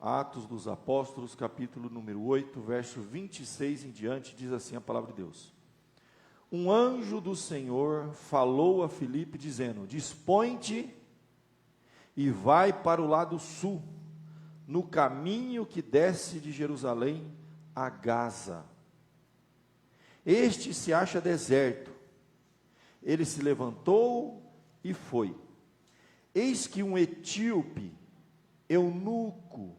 Atos dos Apóstolos, capítulo número 8, verso 26 em diante, diz assim a palavra de Deus. Um anjo do Senhor falou a Filipe, dizendo: dispõe-te e vai para o lado sul, no caminho que desce de Jerusalém a Gaza. Este se acha deserto. Ele se levantou e foi. Eis que um etíope, eunuco,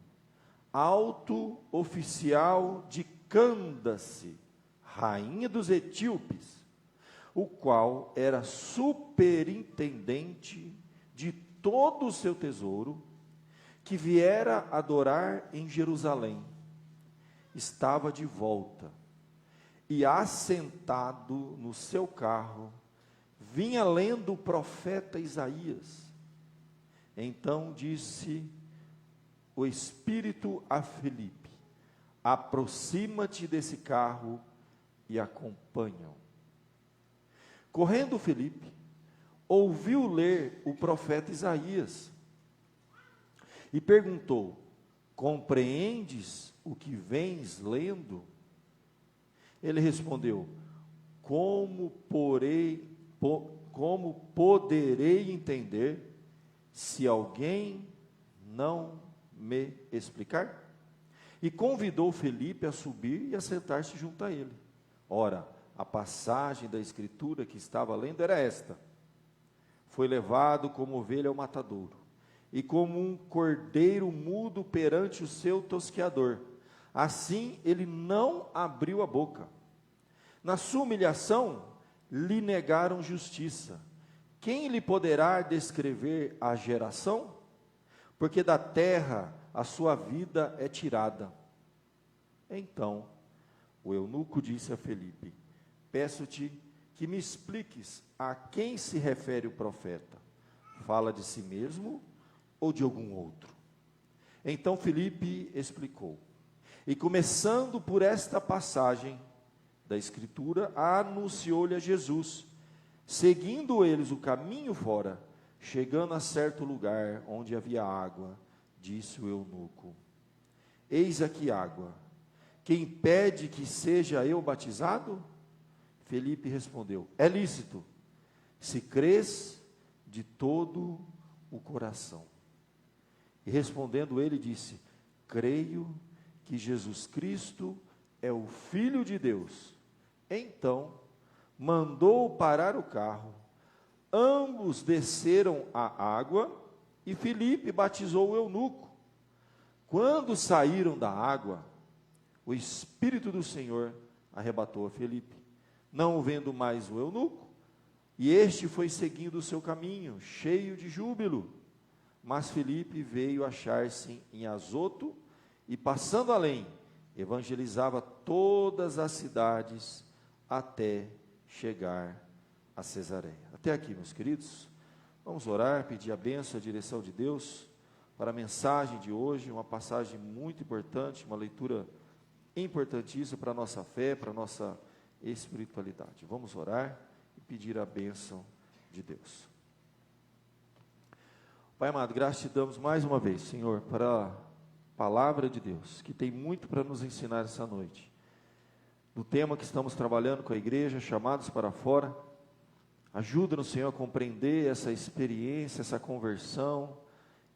alto oficial de Cândace, rainha dos etíopes, o qual era superintendente de todo o seu tesouro, que viera adorar em Jerusalém, estava de volta, e assentado no seu carro, vinha lendo o profeta Isaías. Então disse o Espírito a Filipe: aproxima-te desse carro e acompanha-o. Correndo Filipe, ouviu ler o profeta Isaías, e perguntou: compreendes o que vens lendo? Ele respondeu: como poderei entender, se alguém não me explicar? E convidou Filipe a subir e a sentar-se junto a ele. Ora, a passagem da escritura que estava lendo era esta: foi levado como ovelha ao matadouro, e como um cordeiro mudo perante o seu tosqueador, assim ele não abriu a boca. Na sua humilhação lhe negaram justiça. Quem lhe poderá descrever a geração? Porque da terra a sua vida é tirada. Então o eunuco disse a Filipe: peço-te que me expliques a quem se refere o profeta. Fala de si mesmo ou de algum outro? Então Filipe explicou, e começando por esta passagem da escritura, anunciou-lhe a Jesus. Seguindo eles o caminho fora, chegando a certo lugar onde havia água, disse o eunuco: eis aqui água, quem pede que seja eu batizado? Filipe respondeu: é lícito, se crês de todo o coração. E respondendo ele disse: creio que Jesus Cristo é o Filho de Deus. Então mandou parar o carro, ambos desceram à água, e Filipe batizou o eunuco. Quando saíram da água, o Espírito do Senhor arrebatou a Filipe, não o vendo mais o eunuco, e este foi seguindo o seu caminho, cheio de júbilo. Mas Filipe veio achar-se em Azoto, e passando além, evangelizava todas as cidades, até chegar a Cesareia. Até aqui, meus queridos, vamos orar, pedir a bênção, a direção de Deus, para a mensagem de hoje, uma passagem muito importante, uma leitura importantíssima para a nossa fé, para a nossa espiritualidade. Vamos orar e pedir a bênção de Deus. Pai amado, graças te damos mais uma vez, Senhor, para a palavra de Deus, que tem muito para nos ensinar essa noite. Do tema que estamos trabalhando com a igreja, chamados para fora. Ajuda-nos, Senhor, a compreender essa experiência, essa conversão,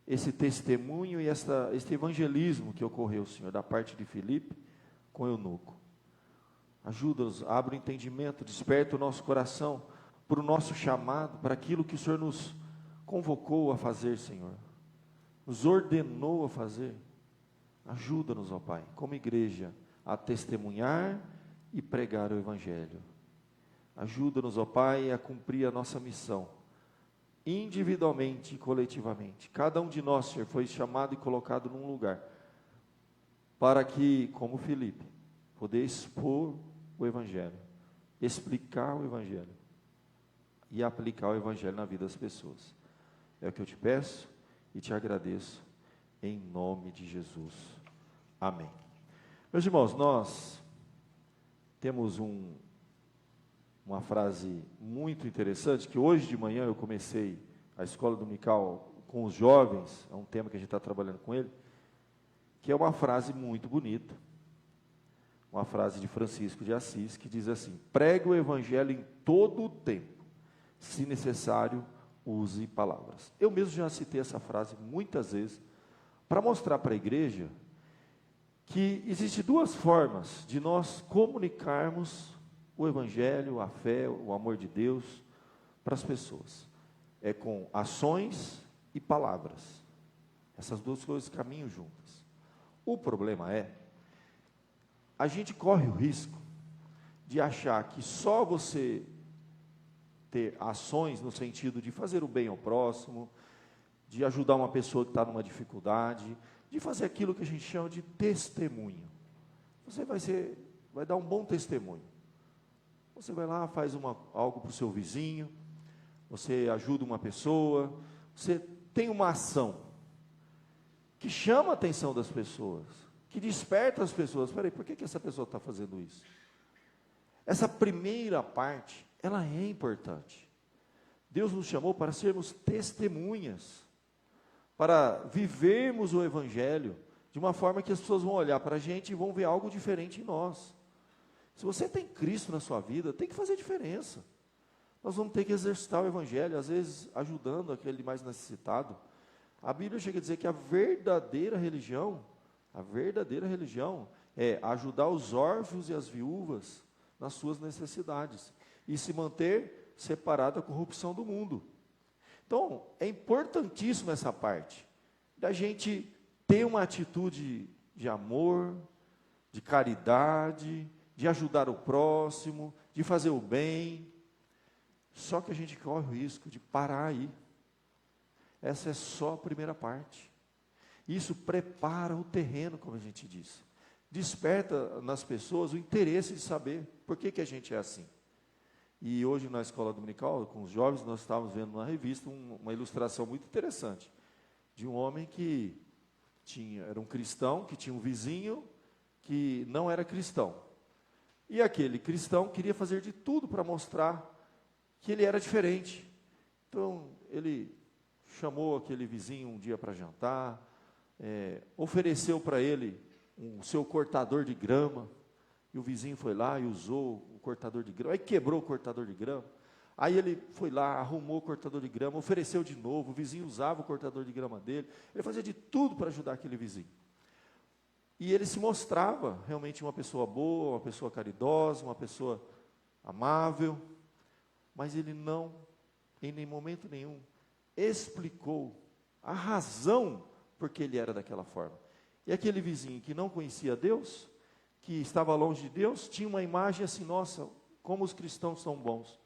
esse testemunho e este evangelismo que ocorreu, Senhor, da parte de Filipe com o eunuco. Ajuda-nos, abre o entendimento, desperta o nosso coração para o nosso chamado, para aquilo que o Senhor nos convocou a fazer, Senhor, nos ordenou a fazer. Ajuda-nos, ó Pai, como igreja, a testemunhar e pregar o Evangelho. Ajuda-nos, ó Pai, a cumprir a nossa missão, individualmente e coletivamente. Cada um de nós, Senhor, foi chamado e colocado num lugar, para que, como Filipe, poder expor o Evangelho, explicar o Evangelho e aplicar o Evangelho na vida das pessoas. É o que eu te peço e te agradeço, em nome de Jesus. Amém. Meus irmãos, nós temos uma frase muito interessante, que hoje de manhã eu comecei a escola dominical com os jovens, é um tema que a gente está trabalhando com ele, que é uma frase muito bonita, uma frase de Francisco de Assis, que diz assim: pregue o evangelho em todo o tempo, se necessário, use palavras. Eu mesmo já citei essa frase muitas vezes, para mostrar para a igreja que existem duas formas de nós comunicarmos o evangelho, a fé, o amor de Deus para as pessoas. É com ações e palavras. Essas duas coisas caminham juntas. O problema é, a gente corre o risco de achar que só você ter ações no sentido de fazer o bem ao próximo, de ajudar uma pessoa que está numa dificuldade, de fazer aquilo que a gente chama de testemunho. Você vai dar um bom testemunho. Você vai lá, faz algo para o seu vizinho, você ajuda uma pessoa, você tem uma ação que chama a atenção das pessoas, que desperta as pessoas. Espera aí, por que essa pessoa está fazendo isso? Essa primeira parte, ela é importante. Deus nos chamou para sermos testemunhas, para vivermos o evangelho de uma forma que as pessoas vão olhar para a gente e vão ver algo diferente em nós. Se você tem Cristo na sua vida, tem que fazer diferença. Nós vamos ter que exercitar o evangelho, às vezes ajudando aquele mais necessitado. A Bíblia chega a dizer que a verdadeira religião é ajudar os órfãos e as viúvas nas suas necessidades e se manter separado da corrupção do mundo. Então, é importantíssimo essa parte, da gente ter uma atitude de amor, de caridade, de ajudar o próximo, de fazer o bem. Só que a gente corre o risco de parar aí. Essa é só a primeira parte. Isso prepara o terreno, como a gente disse. Desperta nas pessoas o interesse de saber por que a gente é assim. E hoje na escola dominical, com os jovens, nós estávamos vendo na revista uma ilustração muito interessante, de um homem que era um cristão, que tinha um vizinho que não era cristão. E aquele cristão queria fazer de tudo para mostrar que ele era diferente. Então, ele chamou aquele vizinho um dia para jantar, ofereceu para ele o seu cortador de grama, e o vizinho foi lá e usou o cortador de grama, aí quebrou o cortador de grama, aí ele foi lá, arrumou o cortador de grama, ofereceu de novo, o vizinho usava o cortador de grama dele, ele fazia de tudo para ajudar aquele vizinho. E ele se mostrava realmente uma pessoa boa, uma pessoa caridosa, uma pessoa amável, mas ele não, em nenhum momento nenhum, explicou a razão por que ele era daquela forma. E aquele vizinho que não conhecia Deus, que estava longe de Deus, tinha uma imagem assim: nossa, como os cristãos são bons.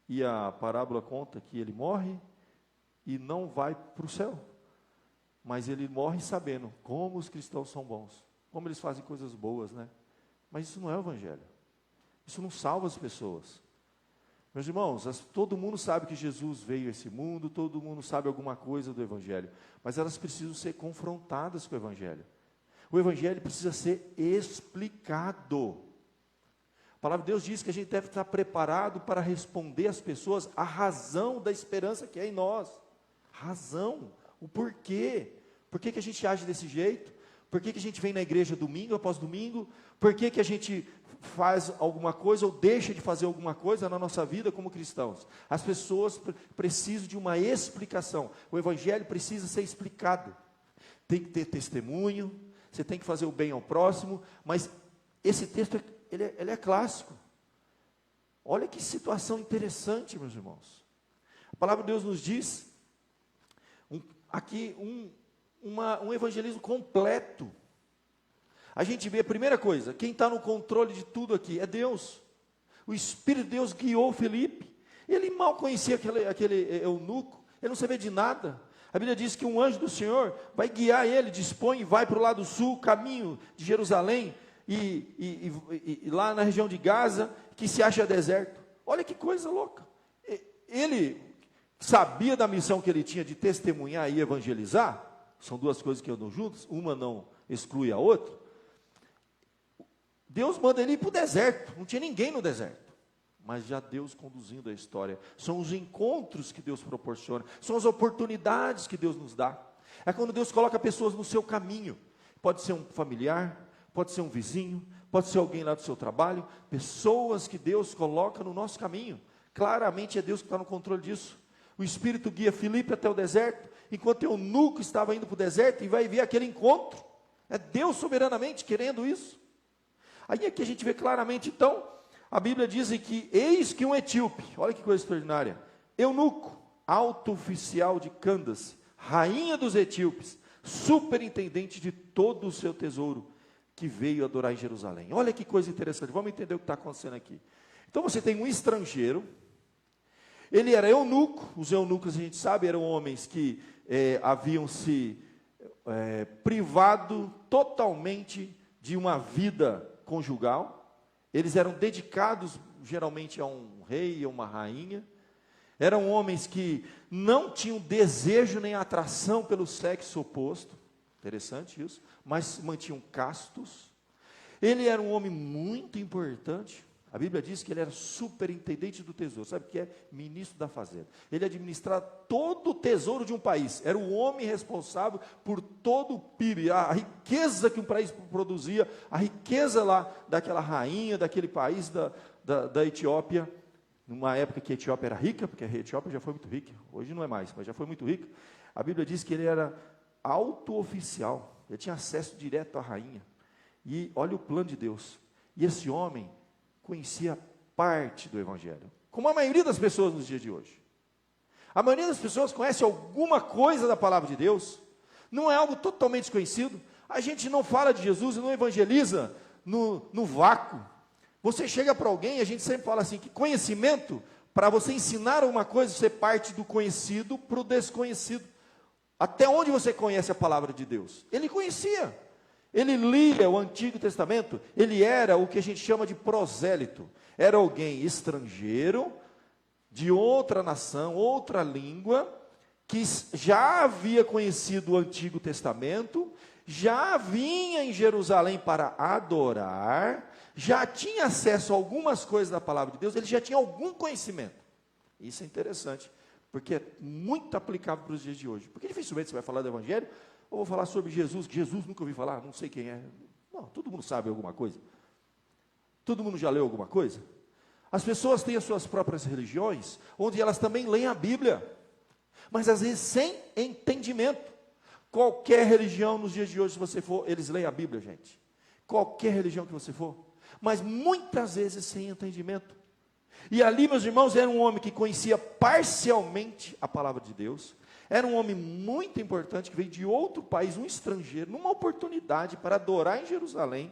E a parábola conta que ele morre e não vai para o céu, mas ele morre sabendo como os cristãos são bons, como eles fazem coisas boas, né? Mas isso não é o evangelho, isso não salva as pessoas. Meus irmãos, todo mundo sabe que Jesus veio a esse mundo, todo mundo sabe alguma coisa do evangelho, mas elas precisam ser confrontadas com o evangelho. O evangelho precisa ser explicado. A palavra de Deus diz que a gente deve estar preparado para responder às pessoas a razão da esperança que é em nós. Razão, o porquê. Por que a gente age desse jeito? Por que a gente vem na igreja domingo após domingo? Por que a gente faz alguma coisa ou deixa de fazer alguma coisa na nossa vida como cristãos? As pessoas precisam de uma explicação. O evangelho precisa ser explicado. Tem que ter testemunho, você tem que fazer o bem ao próximo, mas esse texto, ele é clássico. Olha que situação interessante, meus irmãos. A palavra de Deus nos diz, aqui, um evangelismo completo. A gente vê a primeira coisa, quem está no controle de tudo aqui é Deus. O Espírito de Deus guiou Felipe. Ele mal conhecia aquele eunuco, ele não sabia de nada. A Bíblia diz que um anjo do Senhor vai guiar ele, dispõe e vai para o lado sul, caminho de Jerusalém, e lá na região de Gaza, que se acha deserto. Olha que coisa louca. Ele sabia da missão que ele tinha de testemunhar e evangelizar. São duas coisas que andam juntas, uma não exclui a outra. Deus manda ele ir para o deserto, não tinha ninguém no deserto. Mas já Deus conduzindo a história. São os encontros que Deus proporciona, são as oportunidades que Deus nos dá. É quando Deus coloca pessoas no seu caminho, pode ser um familiar, pode ser um vizinho, pode ser alguém lá do seu trabalho, pessoas que Deus coloca no nosso caminho. Claramente é Deus que está no controle disso. O Espírito guia Filipe até o deserto, enquanto o eunuco estava indo para o deserto, e vai ver aquele encontro. É Deus soberanamente querendo isso. Aí aqui a gente vê claramente, então, a Bíblia diz que eis que um etíope, olha que coisa extraordinária, eunuco, alto oficial de Candace, rainha dos etíopes, superintendente de todo o seu tesouro, que veio adorar em Jerusalém. Olha que coisa interessante, vamos entender o que está acontecendo aqui. Então você tem um estrangeiro, ele era eunuco, os eunucos a gente sabe, eram homens que haviam se privado totalmente de uma vida conjugal, eles eram dedicados geralmente a um rei, a uma rainha, eram homens que não tinham desejo nem atração pelo sexo oposto, interessante isso, mas mantinham castos. Ele era um homem muito importante. A Bíblia diz que ele era superintendente do tesouro. Sabe o que é? Ministro da fazenda. Ele administrava todo o tesouro de um país. Era o homem responsável por todo o PIB, a riqueza que um país produzia, a riqueza lá daquela rainha, daquele país da Etiópia, numa época que a Etiópia era rica, porque a Etiópia já foi muito rica, hoje não é mais, mas já foi muito rica. A Bíblia diz que ele era alto oficial, ele tinha acesso direto à rainha. E olha o plano de Deus. E esse homem conhecia parte do Evangelho, como a maioria das pessoas nos dias de hoje. A maioria das pessoas conhece alguma coisa da palavra de Deus, não é algo totalmente desconhecido. A gente não fala de Jesus e não evangeliza no vácuo. Você chega para alguém, a gente sempre fala assim, que conhecimento, para você ensinar uma coisa, você parte do conhecido para o desconhecido. Até onde você conhece a palavra de Deus? Ele conhecia. Ele lia o Antigo Testamento, ele era o que a gente chama de prosélito, era alguém estrangeiro, de outra nação, outra língua, que já havia conhecido o Antigo Testamento, já vinha em Jerusalém para adorar, já tinha acesso a algumas coisas da palavra de Deus, ele já tinha algum conhecimento. Isso é interessante, porque é muito aplicável para os dias de hoje, porque dificilmente você vai falar do Evangelho, ou vou falar sobre Jesus, que Jesus nunca ouvi falar, não sei quem é. Não, todo mundo sabe alguma coisa. Todo mundo já leu alguma coisa. As pessoas têm as suas próprias religiões, onde elas também leem a Bíblia, mas às vezes sem entendimento. Qualquer religião nos dias de hoje, se você for, eles leem a Bíblia, gente. Qualquer religião que você for, mas muitas vezes sem entendimento. E ali, meus irmãos, era um homem que conhecia parcialmente a palavra de Deus. Era um homem muito importante, que veio de outro país, um estrangeiro, numa oportunidade para adorar em Jerusalém.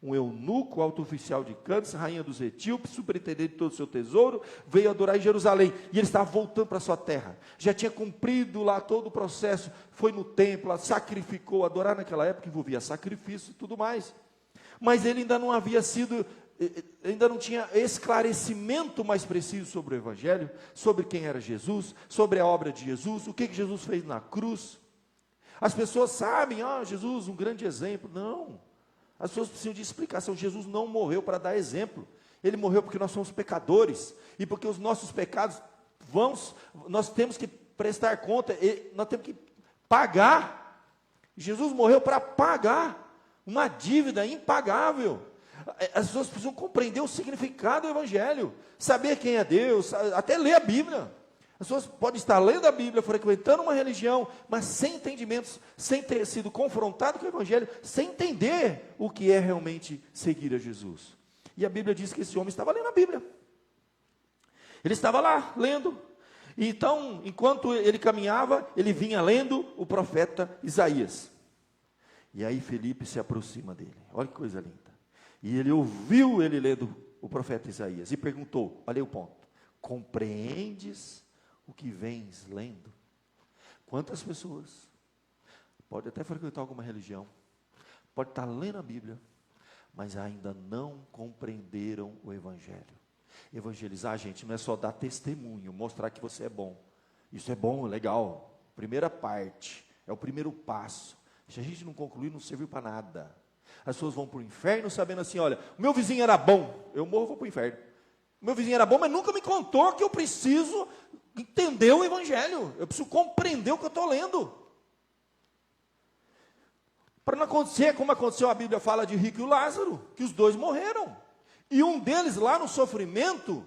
Um eunuco, alto oficial de Candace, rainha dos etíopes, superintendente de todo o seu tesouro, veio adorar em Jerusalém. E ele estava voltando para a sua terra. Já tinha cumprido lá todo o processo, foi no templo, sacrificou. Adorar naquela época envolvia sacrifício e tudo mais. Mas ele ainda não havia sido... ainda não tinha esclarecimento mais preciso sobre o Evangelho, sobre quem era Jesus, sobre a obra de Jesus, o que Jesus fez na cruz. As pessoas sabem, Jesus, um grande exemplo. Não, as pessoas precisam de explicação. Jesus não morreu para dar exemplo, ele morreu porque nós somos pecadores, e porque os nossos pecados, nós temos que prestar conta, nós temos que pagar. Jesus morreu para pagar uma dívida impagável. As pessoas precisam compreender o significado do Evangelho, saber quem é Deus, até ler a Bíblia. As pessoas podem estar lendo a Bíblia, frequentando uma religião, mas sem entendimentos, sem ter sido confrontado com o Evangelho, sem entender o que é realmente seguir a Jesus. E a Bíblia diz que esse homem estava lendo a Bíblia. Ele estava lá, lendo. Então, enquanto ele caminhava, ele vinha lendo o profeta Isaías. E aí Felipe se aproxima dele. Olha que coisa linda. E ele ouviu ele lendo o profeta Isaías e perguntou, olha aí o ponto, compreendes o que vens lendo? Quantas pessoas, pode até frequentar alguma religião, pode estar lendo a Bíblia, mas ainda não compreenderam o Evangelho. Evangelizar, gente, não é só dar testemunho, mostrar que você é bom. Isso é bom, legal, primeira parte, é o primeiro passo. Se a gente não concluir, não serviu para nada. As pessoas vão para o inferno sabendo assim, olha, o meu vizinho era bom, eu morro, vou para o inferno. O meu vizinho era bom, mas nunca me contou que eu preciso entender o Evangelho. Eu preciso compreender o que eu estou lendo. Para não acontecer como aconteceu, a Bíblia fala de Rico e o Lázaro, que os dois morreram. E um deles lá no sofrimento,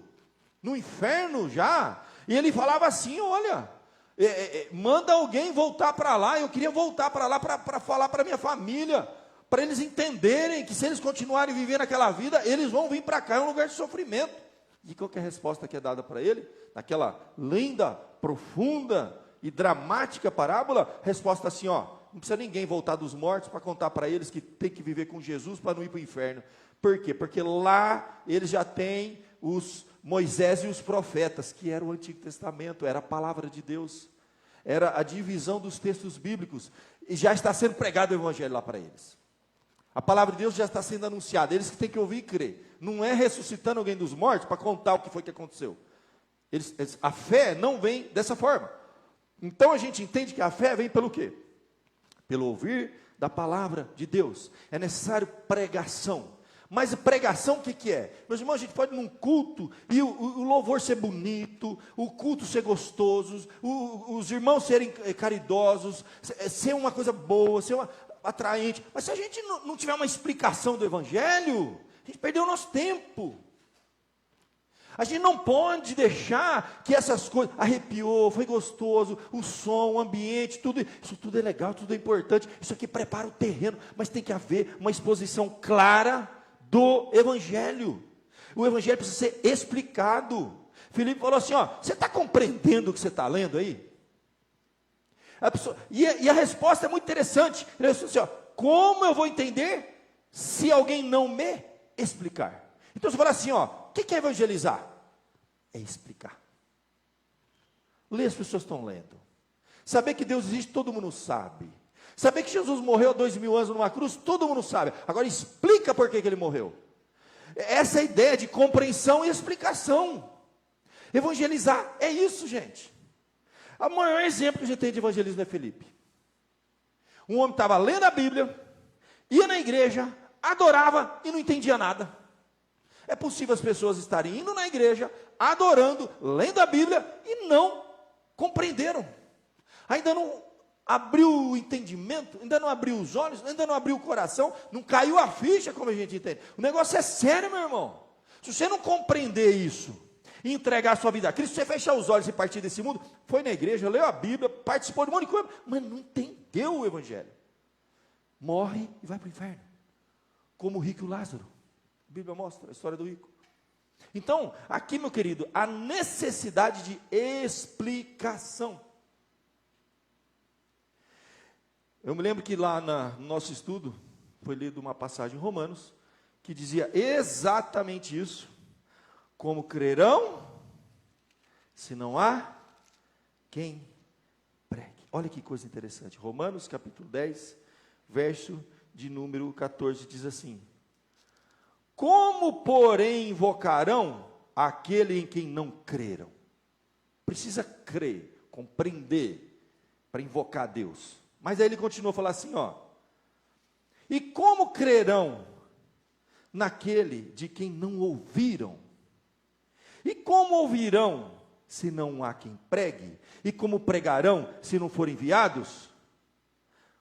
no inferno já, e ele falava assim, olha, manda alguém voltar para lá, eu queria voltar para lá para falar para minha família, para eles entenderem que se eles continuarem vivendo aquela vida, eles vão vir para cá, é um lugar de sofrimento. E qual que é a resposta que é dada para ele? Naquela linda, profunda e dramática parábola, resposta assim, ó, não precisa ninguém voltar dos mortos para contar para eles que tem que viver com Jesus para não ir para o inferno. Por quê? Porque lá eles já têm os Moisés e os profetas, que era o Antigo Testamento, era a palavra de Deus, era a divisão dos textos bíblicos, e já está sendo pregado o Evangelho lá para eles. A palavra de Deus já está sendo anunciada, eles que têm que ouvir e crer. Não é ressuscitando alguém dos mortos para contar o que foi que aconteceu. A fé não vem dessa forma. Então a gente entende que a fé vem pelo quê? Pelo ouvir da palavra de Deus. É necessário pregação. Mas pregação o que é? Meus irmãos, a gente pode ir num culto e o louvor ser bonito, o culto ser gostoso, os irmãos serem caridosos, ser uma coisa boa, ser atraente. Mas se a gente não tiver uma explicação do Evangelho, a gente perdeu o nosso tempo. A gente não pode deixar que essas coisas, arrepiou, foi gostoso, o som, o ambiente, isso tudo é legal, tudo é importante, isso aqui prepara o terreno, mas tem que haver uma exposição clara do Evangelho. O Evangelho precisa ser explicado. Filipe falou assim, ó, você está compreendendo o que você está lendo aí? E a resposta é muito interessante, ele disse assim, ó, como eu vou entender se alguém não me explicar? Então você fala assim, ó, o que é evangelizar? É explicar. Ler, as pessoas estão lendo. Saber que Deus existe, todo mundo sabe. Saber que Jesus morreu há 2000 anos numa cruz, todo mundo sabe. Agora explica por que ele morreu. Essa é a ideia de compreensão e explicação. Evangelizar é isso, gente. O maior exemplo que a gente tem de evangelismo é Filipe. Um homem estava lendo a Bíblia, ia na igreja, adorava e não entendia nada. É possível as pessoas estarem indo na igreja, adorando, lendo a Bíblia e não compreenderam. Ainda não abriu o entendimento, ainda não abriu os olhos, ainda não abriu o coração, não caiu a ficha, como a gente entende. O negócio é sério, meu irmão. Se você não compreender isso e entregar a sua vida a Cristo, você fechar os olhos e partir desse mundo, foi na igreja, leu a Bíblia, participou de um monte de coisa, mas não entendeu o Evangelho. Morre e vai para o inferno. Como o rico e o Lázaro. A Bíblia mostra a história do rico. Então, aqui, meu querido, a necessidade de explicação. Eu me lembro que lá no nosso estudo, foi lido uma passagem em Romanos, que dizia exatamente isso. Como crerão, se não há quem pregue. Olha que coisa interessante. Romanos capítulo 10, verso de número 14, diz assim: como, porém, invocarão aquele em quem não creram? Precisa crer, compreender, para invocar Deus. Mas aí ele continua a falar assim, ó. E como crerão naquele de quem não ouviram? E como ouvirão, se não há quem pregue? E como pregarão, se não forem enviados?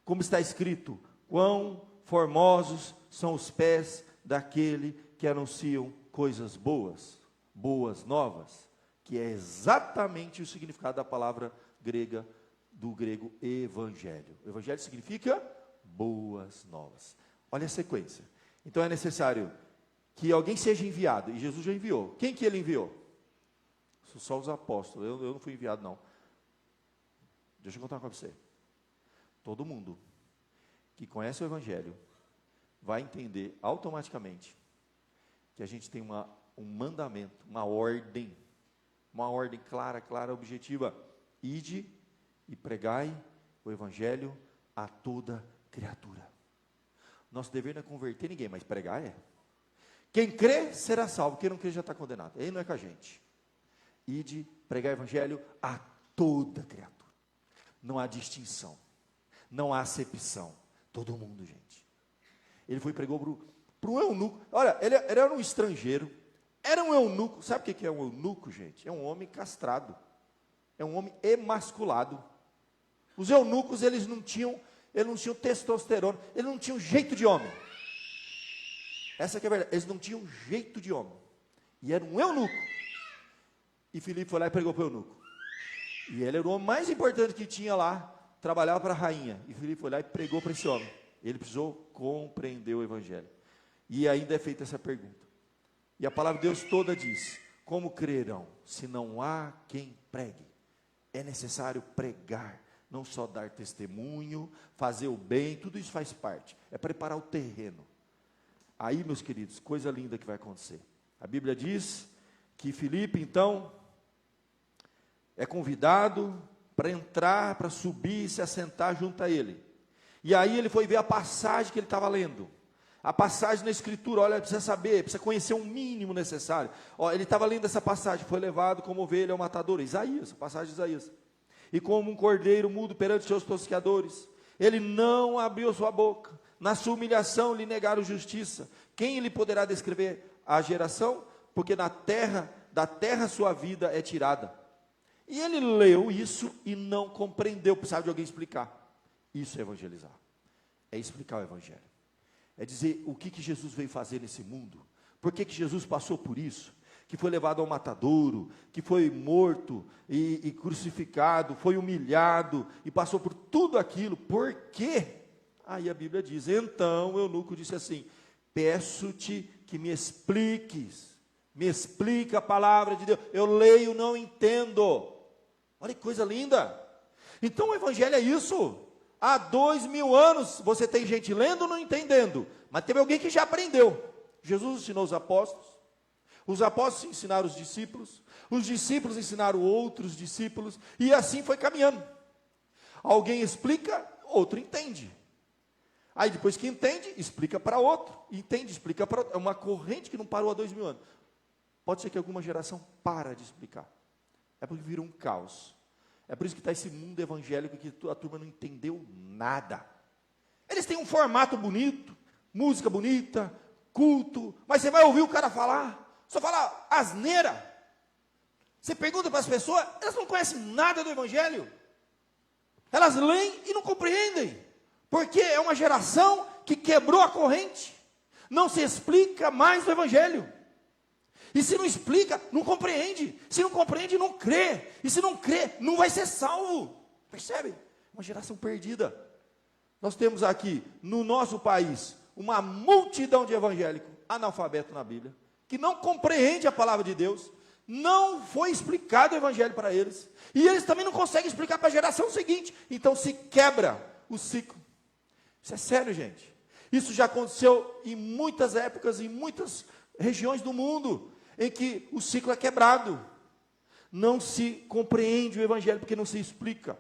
Como está escrito, quão formosos são os pés daquele que anunciam coisas boas, boas novas, que é exatamente o significado da palavra grega, do grego evangelho. O evangelho significa boas novas. Olha a sequência. Então é necessário que alguém seja enviado, e Jesus já enviou. Quem que ele enviou? Só os apóstolos, eu não fui enviado não. Deixa eu contar uma coisa para você. Todo mundo que conhece o evangelho vai entender automaticamente que a gente tem um mandamento, uma ordem clara, objetiva. Ide e pregai o evangelho a toda criatura. Nosso dever não é converter ninguém, mas pregar é. Quem crê será salvo, quem não crê já está condenado. Aí não é com a gente. Ide pregar o evangelho a toda criatura. Não há distinção, não há acepção. Todo mundo, gente. Ele foi e pregou para um eunuco. Olha, ele era um estrangeiro, era um eunuco. Sabe o que é um eunuco, gente? É um homem castrado, é um homem emasculado. Os eunucos, eles não tinham eles não tinham testosterona, eles não tinham jeito de homem. Essa que é a verdade, eles não tinham jeito de homem. E era um eunuco. E Filipe foi lá e pregou para o eunuco. E ele era o homem mais importante que tinha lá, trabalhava para a rainha. E Filipe foi lá e pregou para esse homem. Ele precisou compreender o evangelho. E ainda é feita essa pergunta. E a palavra de Deus toda diz: como crerão, se não há quem pregue? É necessário pregar, não só dar testemunho, fazer o bem, tudo isso faz parte. É preparar o terreno. Aí, meus queridos, coisa linda que vai acontecer. A Bíblia diz que Filipe, então, é convidado para entrar, para subir e se assentar junto a ele. E aí ele foi ver a passagem que ele estava lendo. A passagem na Escritura, olha, precisa saber, precisa conhecer o mínimo necessário. Ó, ele estava lendo essa passagem, foi levado como ovelha ao matador, Isaías, a passagem de Isaías. E como um cordeiro mudo perante seus tosqueadores, ele não abriu sua boca. Na sua humilhação lhe negaram justiça. Quem lhe poderá descrever a geração? Porque da terra sua vida é tirada. E ele leu isso e não compreendeu, precisava de alguém explicar. Isso é evangelizar, é explicar o evangelho. É dizer o que Jesus veio fazer nesse mundo, por que Jesus passou por isso, que foi levado ao matadouro, que foi morto e crucificado, foi humilhado e passou por tudo aquilo, por quê? Aí a Bíblia diz, então o eunuco disse assim, peço-te que me expliques, me explica a palavra de Deus, eu leio, não entendo. Olha que coisa linda. Então o evangelho é isso. Há 2000 anos, você tem gente lendo ou não entendendo, mas teve alguém que já aprendeu. Jesus ensinou os apóstolos ensinaram os discípulos ensinaram outros discípulos, e assim foi caminhando. Alguém explica, outro entende. Aí depois que entende, explica para outro, entende, explica para outro. É uma corrente que não parou há 2000 anos. Pode ser que alguma geração para de explicar. É porque vira um caos. É por isso que está esse mundo evangélico que a turma não entendeu nada. Eles têm um formato bonito, música bonita, culto, mas você vai ouvir o cara falar, só falar asneira. Você pergunta para as pessoas, elas não conhecem nada do evangelho. Elas leem e não compreendem, porque é uma geração que quebrou a corrente, não se explica mais o evangelho. E se não explica, não compreende. Se não compreende, não crê. E se não crê, não vai ser salvo. Percebe? Uma geração perdida. Nós temos aqui, no nosso país, uma multidão de evangélicos analfabetos na Bíblia, que não compreende a palavra de Deus, não foi explicado o evangelho para eles, e eles também não conseguem explicar para a geração seguinte. Então se quebra o ciclo. Isso é sério, gente. Isso já aconteceu em muitas épocas, em muitas regiões do mundo, em que o ciclo é quebrado, não se compreende o evangelho, porque não se explica,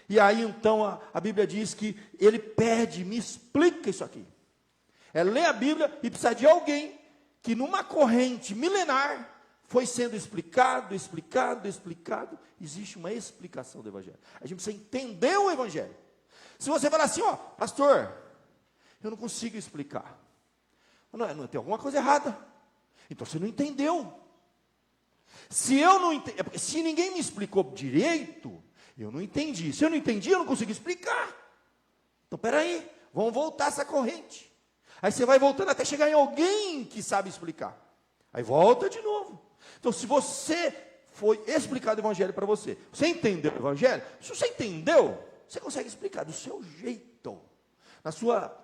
e aí então a Bíblia diz que ele pede, me explica isso aqui, é ler a Bíblia e precisar de alguém, que numa corrente milenar, foi sendo explicado, existe uma explicação do evangelho, a gente precisa entender o evangelho. Se você falar assim, ó, pastor, eu não consigo explicar, não tem alguma coisa errada, então você não entendeu. Se eu não entendi, se ninguém me explicou direito, eu não entendi. Se eu não entendi, eu não consigo explicar. Então, peraí, vamos voltar essa corrente. Aí você vai voltando até chegar em alguém que sabe explicar. Aí volta de novo. Então, se você foi explicado o evangelho para você, você entendeu o evangelho? Se você entendeu, você consegue explicar do seu jeito, na sua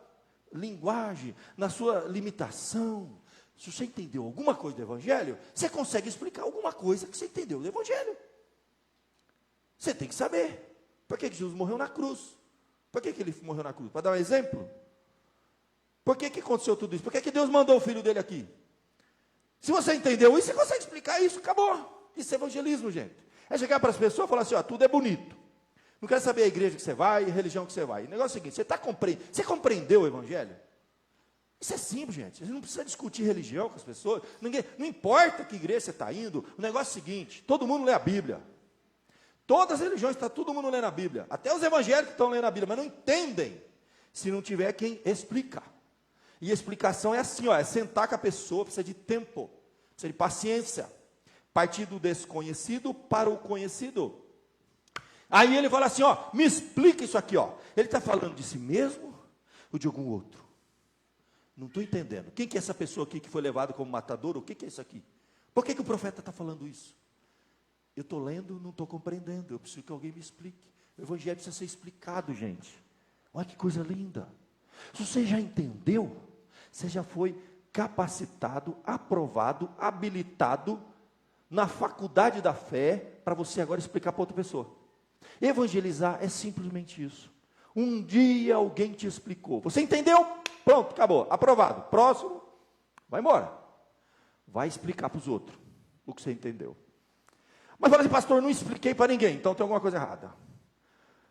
linguagem, na sua limitação. Se você entendeu alguma coisa do evangelho, você consegue explicar alguma coisa que você entendeu do evangelho. Você tem que saber. Por que Jesus morreu na cruz? Por que ele morreu na cruz? Para dar um exemplo? Por que aconteceu tudo isso? Por que Deus mandou o filho dele aqui? Se você entendeu isso, você consegue explicar isso, acabou. Isso é evangelismo, gente. É chegar para as pessoas e falar assim, ó, tudo é bonito. Não quero saber a igreja que você vai, a religião que você vai. O negócio é o seguinte, você compreendeu o evangelho? Isso é simples, gente. Você não precisa discutir religião com as pessoas. Não importa que igreja você está indo. O negócio é o seguinte, todo mundo lê a Bíblia. Todas as religiões, está todo mundo lendo a Bíblia. Até os evangélicos estão lendo a Bíblia, mas não entendem. Se não tiver quem explica. E a explicação é assim, ó, é sentar com a pessoa, precisa de tempo, precisa de paciência. Partir do desconhecido para o conhecido. Aí ele fala assim, ó, me explica isso aqui, ó. Ele está falando de si mesmo ou de algum outro? Não estou entendendo. Quem que é essa pessoa aqui que foi levada como matador? O que que é isso aqui? Por que que o profeta está falando isso? Eu estou lendo, não estou compreendendo. Eu preciso que alguém me explique. O evangelho precisa ser explicado, gente. Olha que coisa linda. Se você já entendeu, você já foi capacitado, aprovado, habilitado na faculdade da fé para você agora explicar para outra pessoa. Evangelizar é simplesmente isso. Um dia alguém te explicou. Você entendeu? Pronto, acabou. Aprovado. Próximo, vai embora. Vai explicar para os outros o que você entendeu. Mas fala assim, pastor, não expliquei para ninguém, então tem alguma coisa errada.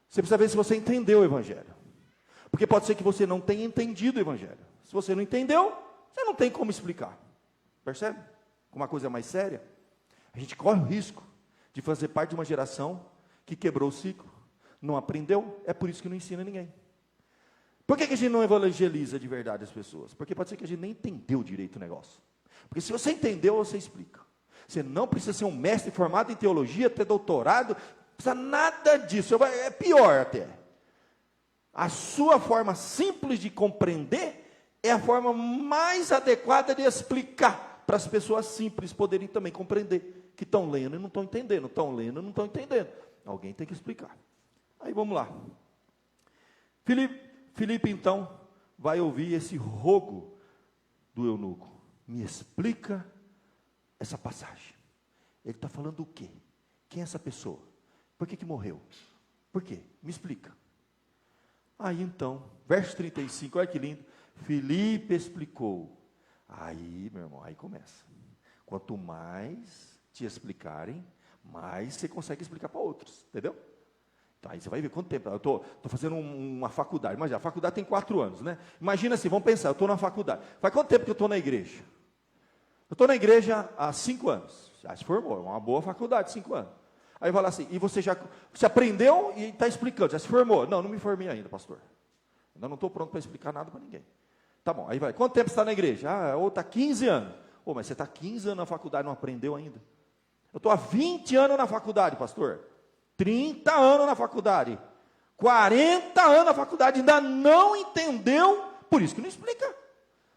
Você precisa ver se você entendeu o evangelho. Porque pode ser que você não tenha entendido o evangelho. Se você não entendeu, você não tem como explicar. Percebe? Uma coisa mais séria. A gente corre o risco de fazer parte de uma geração que quebrou o ciclo, não aprendeu, é por isso que não ensina ninguém. Por que que a gente não evangeliza de verdade as pessoas? Porque pode ser que a gente nem entendeu direito o negócio. Porque se você entendeu, você explica. Você não precisa ser um mestre formado em teologia, ter doutorado, não precisa nada disso, é pior até. A sua forma simples de compreender é a forma mais adequada de explicar para as pessoas simples poderem também compreender, que estão lendo e não estão entendendo, estão lendo e não estão entendendo. Alguém tem que explicar. Aí vamos lá. Filipe então vai ouvir esse rogo do eunuco. Me explica essa passagem. Ele está falando o quê? Quem é essa pessoa? Por que que morreu? Por quê? Me explica. Aí então, verso 35, olha que lindo. Filipe explicou. Aí, meu irmão, aí começa. Quanto mais te explicarem, mais você consegue explicar para outros, entendeu? Então, aí você vai ver quanto tempo. Eu estou fazendo uma faculdade, imagina, a faculdade tem 4 anos, né? Imagina assim, vamos pensar, eu estou na faculdade. Faz quanto tempo que eu estou na igreja? Eu estou na igreja há 5 anos. Já se formou, é uma boa faculdade, 5 anos. Aí vai lá assim, e você aprendeu e está explicando, já se formou? Não, não me formei ainda, pastor. Ainda não estou pronto para explicar nada para ninguém. Tá bom, aí vai. Quanto tempo você está na igreja? Ou está 15 anos. Mas você está 15 anos na faculdade e não aprendeu ainda? Eu estou há 20 anos na faculdade, pastor. 30 anos na faculdade. 40 anos na faculdade, ainda não entendeu, por isso que não explica.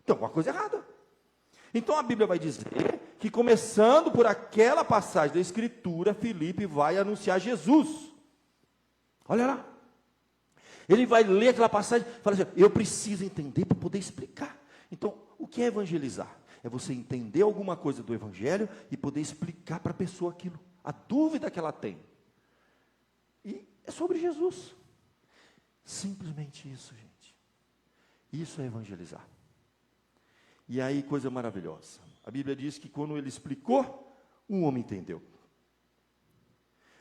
Tem alguma coisa errada. Então a Bíblia vai dizer que começando por aquela passagem da Escritura, Filipe vai anunciar Jesus. Olha lá. Ele vai ler aquela passagem e fala assim, eu preciso entender para poder explicar. Então, o que é evangelizar? É você entender alguma coisa do evangelho e poder explicar para a pessoa aquilo, a dúvida que ela tem. E é sobre Jesus. Simplesmente isso, gente. Isso é evangelizar. E aí, coisa maravilhosa. A Bíblia diz que quando ele explicou, um homem entendeu.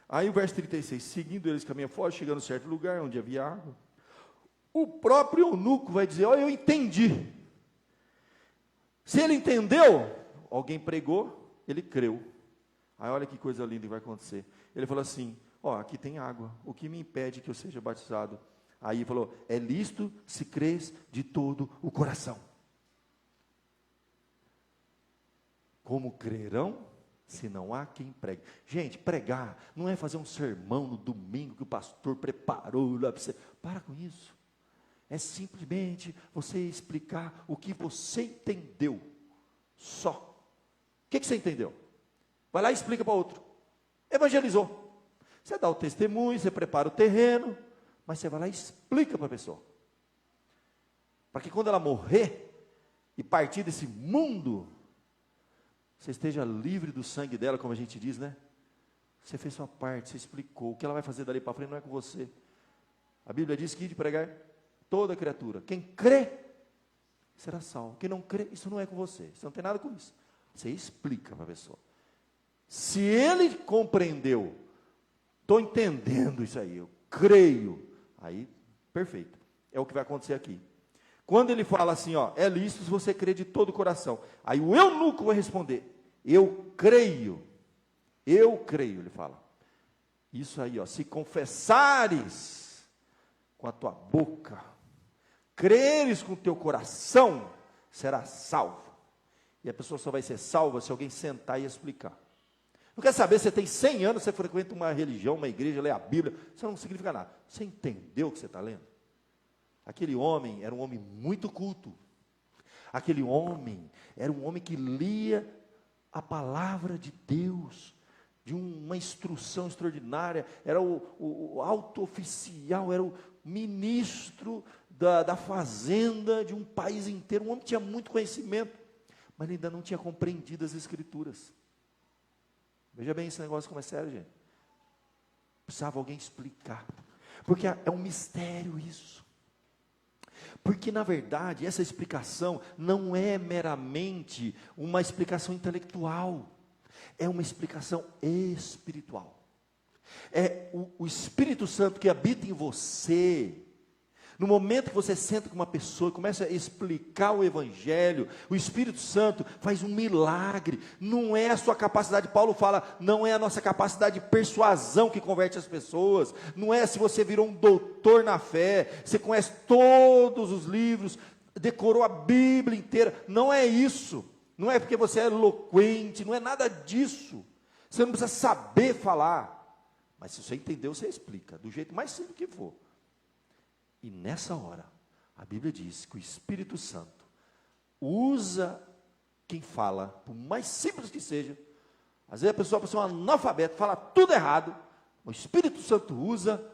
Aí o verso 36, seguindo eles caminham fora, chegando a certo lugar onde havia água, o próprio eunuco vai dizer, eu entendi. Se ele entendeu, alguém pregou, ele creu. Aí olha que coisa linda que vai acontecer. Ele falou assim, aqui tem água, o que me impede que eu seja batizado? Aí ele falou, é lícito se crês de todo o coração. Como crerão, se não há quem pregue? Gente, pregar não é fazer um sermão no domingo que o pastor preparou lá para você. Para com isso. É simplesmente você explicar o que você entendeu. Só. O que você entendeu? Vai lá e explica para outro. Evangelizou. Você dá o testemunho, você prepara o terreno, mas você vai lá e explica para a pessoa. Para que quando ela morrer e partir desse mundo, você esteja livre do sangue dela, como a gente diz, né? Você fez sua parte, você explicou. O que ela vai fazer dali para frente não é com você. A Bíblia diz que de pregar toda criatura. Quem crê, será salvo. Quem não crê, isso não é com você. Isso não tem nada com isso. Você explica para a pessoa. Se ele compreendeu, estou entendendo isso aí, eu creio. Aí, perfeito. É o que vai acontecer aqui. Quando ele fala assim, é lícito se você crer de todo o coração. Aí o eunuco vai responder, eu creio, ele fala. Isso aí, se confessares com a tua boca, creres com o teu coração, será salvo. E a pessoa só vai ser salva se alguém sentar e explicar. Não quer saber se você tem 100 anos, você frequenta uma religião, uma igreja, lê a Bíblia, isso não significa nada. Você entendeu o que você está lendo? Aquele homem era um homem muito culto. Aquele homem era um homem que lia a palavra de Deus, de uma instrução extraordinária, era o alto oficial, era o ministro da fazenda de um país inteiro, um homem que tinha muito conhecimento, mas ainda não tinha compreendido as Escrituras. Veja bem, esse negócio como é sério, gente. Precisava alguém explicar, porque é um mistério isso. Porque, na verdade, essa explicação não é meramente uma explicação intelectual, é uma explicação espiritual. É o Espírito Santo que habita em você. No momento que você senta com uma pessoa e começa a explicar o Evangelho, o Espírito Santo faz um milagre. Não é a sua capacidade, Paulo fala, não é a nossa capacidade de persuasão que converte as pessoas. Não é se você virou um doutor na fé, você conhece todos os livros, decorou a Bíblia inteira. Não é isso. Não é porque você é eloquente, não é nada disso. Você não precisa saber falar. Mas se você entendeu, você explica, do jeito mais simples que for. E nessa hora, a Bíblia diz que o Espírito Santo usa quem fala, por mais simples que seja. Às vezes a pessoa pode ser um analfabeto, fala tudo errado. O Espírito Santo usa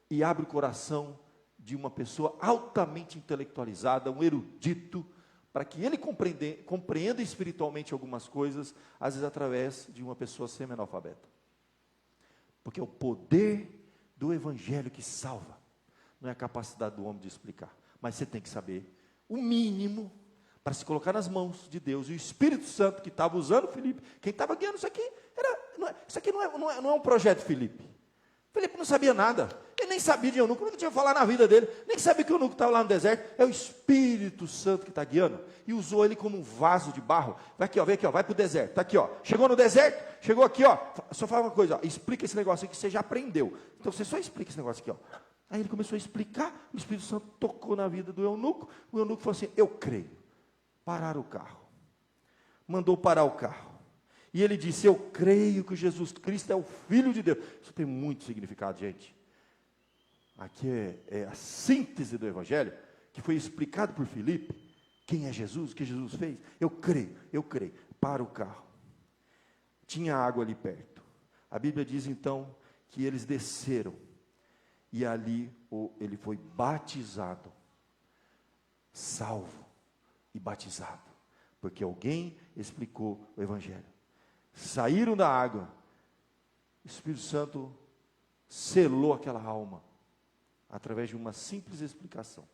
e abre o coração de uma pessoa altamente intelectualizada, um erudito, para que ele compreenda espiritualmente algumas coisas, às vezes através de uma pessoa semi-analfabeta. Porque é o poder do Evangelho que salva. Não é a capacidade do homem de explicar, mas você tem que saber o mínimo para se colocar nas mãos de Deus. E o Espírito Santo que estava usando Filipe, quem estava guiando isso aqui, isso aqui não é um projeto de Filipe. Filipe não sabia nada, ele nem sabia de eunuco, nunca tinha falado na vida dele, nem sabia que o eunuco estava lá no deserto. É o Espírito Santo que está guiando, e usou ele como um vaso de barro. Vai aqui, ó, vem aqui, ó, vai para o deserto, está aqui, ó. Chegou no deserto, chegou aqui, ó, só fala uma coisa, ó, explica esse negócio aqui que você já aprendeu. Então você só explica esse negócio aqui, ó. Aí ele começou a explicar, o Espírito Santo tocou na vida do eunuco, o eunuco falou assim, eu creio. Pararam o carro, mandou parar o carro, e ele disse, eu creio que Jesus Cristo é o Filho de Deus. Isso tem muito significado, gente. Aqui é a síntese do Evangelho, que foi explicado por Filipe, quem é Jesus, o que Jesus fez. Eu creio, para o carro. Tinha água ali perto. A Bíblia diz então, que eles desceram, e ali ele foi batizado, salvo e batizado, porque alguém explicou o Evangelho. Saíram da água, o Espírito Santo selou aquela alma, através de uma simples explicação.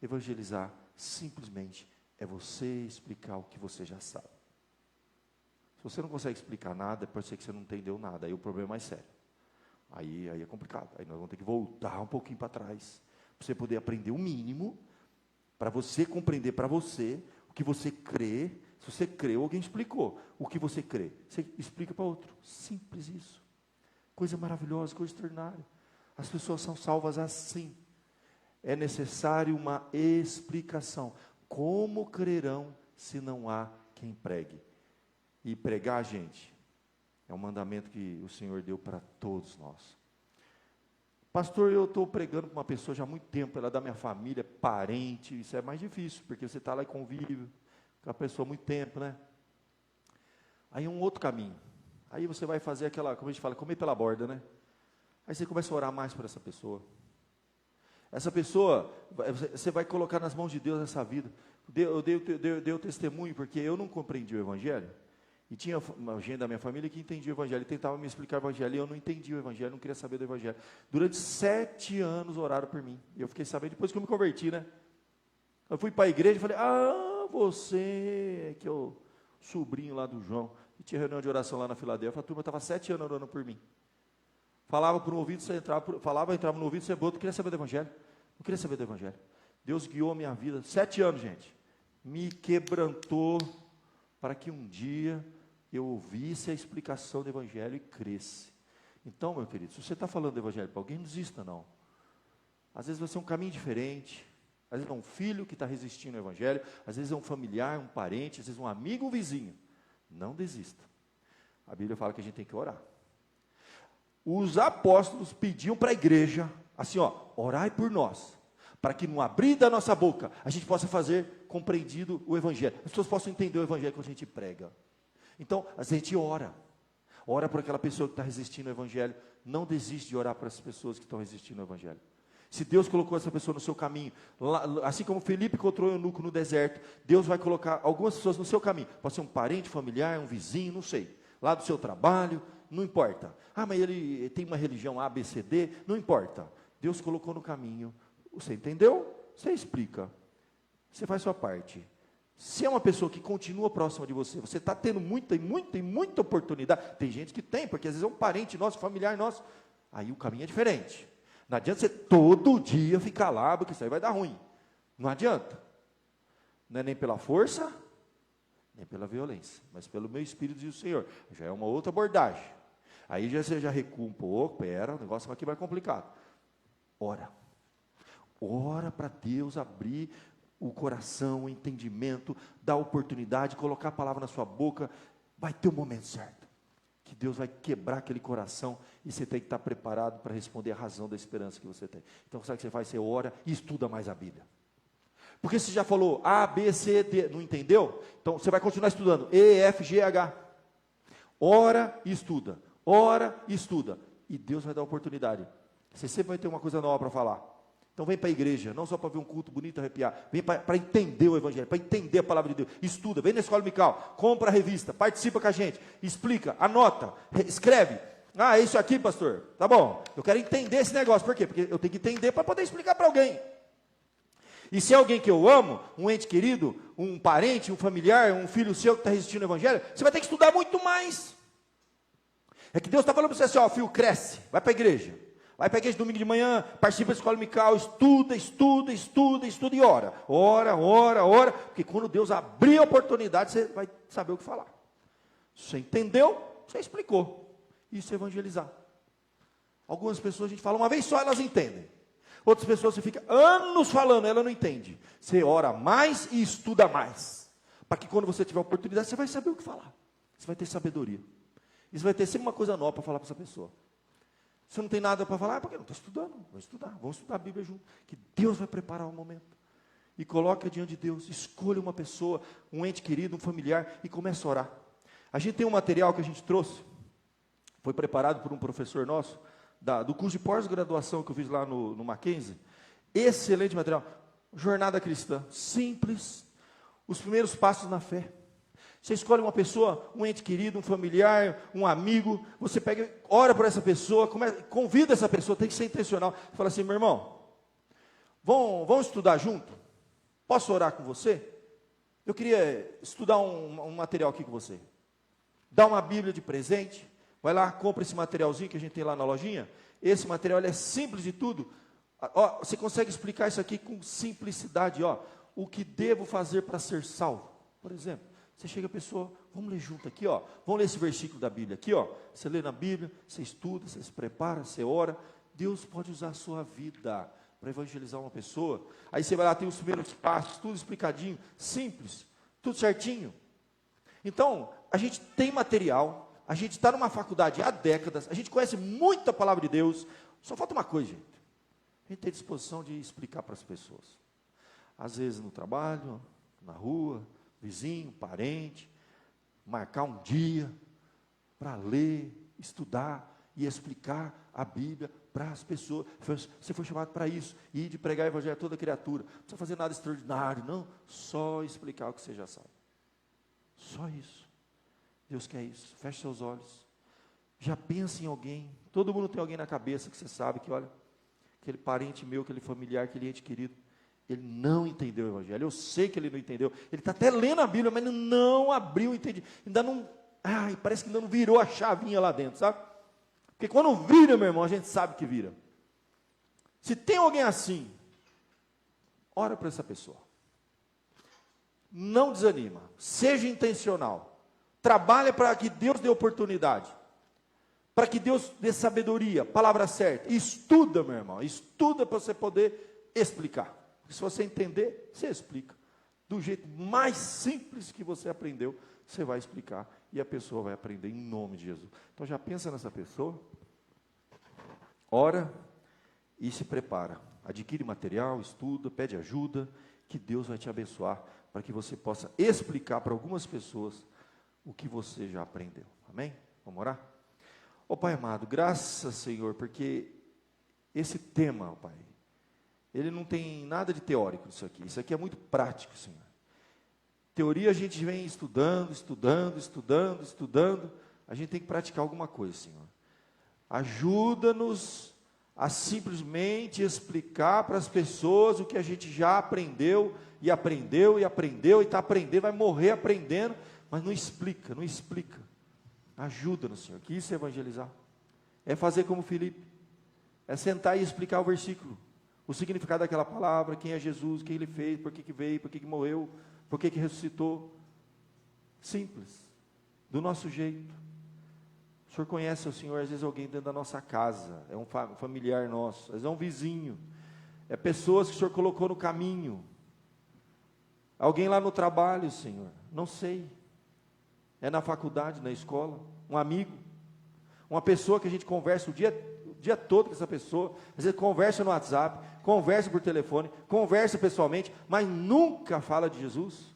Evangelizar, simplesmente, é você explicar o que você já sabe. Se você não consegue explicar nada, pode ser que você não entendeu nada, aí o problema é mais sério. Aí é complicado, aí nós vamos ter que voltar um pouquinho para trás, para você poder aprender o mínimo, para você compreender para você, o que você crê. Se você crê, alguém explicou, o que você crê, você explica para outro, simples isso, coisa maravilhosa, coisa extraordinária. As pessoas são salvas assim, é necessário uma explicação, como crerão se não há quem pregue? E pregar, gente, é um mandamento que o Senhor deu para todos nós. Pastor, eu estou pregando para uma pessoa já há muito tempo, ela é da minha família, parente, isso é mais difícil, porque você está lá e convive com a pessoa há muito tempo, né? Aí é um outro caminho. Aí você vai fazer aquela, como a gente fala, comer pela borda, né? Aí você começa a orar mais por essa pessoa. Essa pessoa, você vai colocar nas mãos de Deus essa vida. Eu dei o testemunho, porque eu não compreendi o Evangelho. E tinha uma gente da minha família que entendia o Evangelho, e tentava me explicar o Evangelho, e eu não entendia o Evangelho, não queria saber do Evangelho. Durante 7 anos oraram por mim, e eu fiquei sabendo depois que eu me converti, né? Eu fui para a igreja e falei, você, que é o sobrinho lá do João, e tinha reunião de oração lá na Filadélfia, a turma estava 7 anos orando por mim. Falava por um ouvido, você entrava no ouvido, você botou, não queria saber do Evangelho, não queria saber do Evangelho. Deus guiou a minha vida, 7 anos, gente, me quebrantou, para que um dia eu ouvisse a explicação do Evangelho e cresce. Então, meu querido, se você está falando do Evangelho para alguém, não desista não. Às vezes vai ser um caminho diferente, às vezes é um filho que está resistindo ao Evangelho, às vezes é um familiar, um parente, às vezes um amigo, um vizinho. Não desista. A Bíblia fala que a gente tem que orar. Os apóstolos pediam para a igreja, assim, ó, orai por nós, para que no abrir da nossa boca, a gente possa fazer compreendido o Evangelho. As pessoas possam entender o Evangelho quando a gente prega. Então, a gente ora. Ora por aquela pessoa que está resistindo ao Evangelho. Não desiste de orar para as pessoas que estão resistindo ao Evangelho. Se Deus colocou essa pessoa no seu caminho, assim como Felipe encontrou o eunuco no deserto, Deus vai colocar algumas pessoas no seu caminho. Pode ser um parente, familiar, um vizinho, não sei. Lá do seu trabalho, não importa. Ah, mas ele tem uma religião A, B, C, D, não importa. Deus colocou no caminho. Você entendeu? Você explica. Você faz sua parte. Se é uma pessoa que continua próxima de você, você está tendo muita oportunidade. Tem gente que tem, porque às vezes é um parente nosso, familiar nosso. Aí o caminho é diferente. Não adianta você todo dia ficar lá, porque isso aí vai dar ruim. Não adianta. Não é nem pela força, nem pela violência, mas pelo meu espírito, diz o Senhor. Já é uma outra abordagem. Aí você já recua um pouco, o negócio aqui vai complicado. Ora. Ora para Deus abrir o coração, o entendimento, dar oportunidade, colocar a palavra na sua boca. Vai ter o momento certo. Que Deus vai quebrar aquele coração e você tem que estar preparado para responder a razão da esperança que você tem. Então, sabe o que você faz? Você ora e estuda mais a Bíblia. Porque você já falou A, B, C, D, não entendeu? Então, você vai continuar estudando E, F, G, H. Ora e estuda. Ora e estuda. E Deus vai dar oportunidade. Você sempre vai ter uma coisa nova para falar. Então vem para a igreja, não só para ver um culto bonito, arrepiar. Vem para entender o Evangelho, para entender a palavra de Deus. Estuda, vem na escola dominical, compra a revista, participa com a gente, explica, anota, escreve. Ah, é isso aqui, pastor? Tá bom, eu quero entender esse negócio. Por quê? Porque eu tenho que entender para poder explicar para alguém. E se é alguém que eu amo, um ente querido, um parente, um familiar, um filho seu que está resistindo ao Evangelho, você vai ter que estudar muito mais. É que Deus está falando para você assim, ó, filho, cresce, vai para a igreja. Vai para a igreja domingo de manhã, participa da escola dominical, estuda e ora. Ora, porque quando Deus abrir a oportunidade, você vai saber o que falar. Você entendeu? Você explicou. Isso é evangelizar. Algumas pessoas a gente fala uma vez só, elas entendem. Outras pessoas você fica anos falando, ela não entende. Você ora mais e estuda mais. Para que quando você tiver oportunidade, você vai saber o que falar. Você vai ter sabedoria. E você vai ter sempre uma coisa nova para falar para essa pessoa. Você não tem nada para falar, porque não estou estudando, vamos estudar a Bíblia junto, que Deus vai preparar o momento, e coloca diante de Deus, escolha uma pessoa, um ente querido, um familiar, e comece a orar. A gente tem um material que a gente trouxe, foi preparado por um professor nosso, do curso de pós-graduação que eu fiz lá no Mackenzie, excelente material, jornada cristã, simples, os primeiros passos na fé. Você escolhe uma pessoa, um ente querido, um familiar, um amigo, você pega, ora por essa pessoa, convida essa pessoa, tem que ser intencional. Fala assim, meu irmão, vamos estudar junto? Posso orar com você? Eu queria estudar um material aqui com você. Dá uma Bíblia de presente, vai lá, compra esse materialzinho que a gente tem lá na lojinha. Esse material é simples de tudo. Ó, você consegue explicar isso aqui com simplicidade, ó. O que devo fazer para ser salvo, por exemplo. Você chega a pessoa, vamos ler junto aqui, ó. Vamos ler esse versículo da Bíblia aqui, ó. Você lê na Bíblia, você estuda, você se prepara, você ora. Deus pode usar a sua vida para evangelizar uma pessoa. Aí você vai lá, tem os primeiros passos, tudo explicadinho, simples, tudo certinho. Então, a gente tem material, a gente está numa faculdade há décadas, a gente conhece muita palavra de Deus. Só falta uma coisa, gente. A gente tem disposição de explicar para as pessoas. Às vezes no trabalho, na rua, vizinho, parente, marcar um dia para ler, estudar e explicar a Bíblia para as pessoas. Você foi chamado para isso, e de pregar o Evangelho a toda criatura. Não precisa fazer nada extraordinário, não. Só explicar o que você já sabe. Só isso. Deus quer isso. Feche seus olhos. Já pensa em alguém. Todo mundo tem alguém na cabeça que você sabe que, olha, aquele parente meu, aquele familiar, aquele ente querido, ele não entendeu o Evangelho. Eu sei que ele não entendeu. Ele está até lendo a Bíblia, mas não abriu o entendimento. Ainda não, parece que ainda não virou a chavinha lá dentro, sabe? Porque quando vira, meu irmão, a gente sabe que vira. Se tem alguém assim, ora para essa pessoa. Não desanima. Seja intencional. Trabalha para que Deus dê oportunidade. Para que Deus dê sabedoria, palavra certa. Estuda, meu irmão. Estuda para você poder explicar. Porque se você entender, você explica. Do jeito mais simples que você aprendeu, você vai explicar e a pessoa vai aprender em nome de Jesus. Então já pensa nessa pessoa, ora e se prepara. Adquire material, estuda, pede ajuda, que Deus vai te abençoar para que você possa explicar para algumas pessoas o que você já aprendeu. Amém? Vamos orar? Ó Pai amado, graças, Senhor, porque esse tema, ó Pai, ele não tem nada de teórico nisso aqui. Isso aqui é muito prático, Senhor. Teoria a gente vem estudando. A gente tem que praticar alguma coisa, Senhor. Ajuda-nos a simplesmente explicar para as pessoas o que a gente já aprendeu e está aprendendo, vai morrer aprendendo, mas não explica. Ajuda-nos, Senhor, que isso é evangelizar. É fazer como Filipe, é sentar e explicar o versículo, o significado daquela palavra, quem é Jesus, quem Ele fez, por que veio, por que morreu, por que ressuscitou. Simples, do nosso jeito. O Senhor conhece o Senhor, às vezes alguém dentro da nossa casa, é um familiar nosso, às vezes é um vizinho, é pessoas que o Senhor colocou no caminho, alguém lá no trabalho, Senhor, não sei, é na faculdade, na escola, um amigo, uma pessoa que a gente conversa o dia todo com essa pessoa, às vezes conversa no WhatsApp, conversa por telefone, conversa pessoalmente, mas nunca fala de Jesus,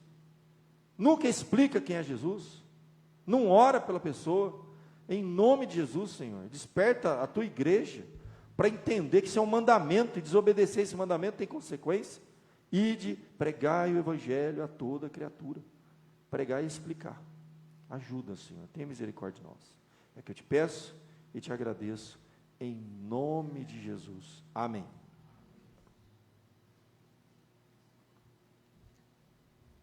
nunca explica quem é Jesus, não ora pela pessoa. Em nome de Jesus, Senhor, desperta a tua igreja para entender que isso é um mandamento, e desobedecer esse mandamento tem consequência. Ide, pregai o evangelho a toda criatura, pregar e explicar. Ajuda, Senhor, tenha misericórdia de nós. É que eu te peço e te agradeço, em nome de Jesus. Amém.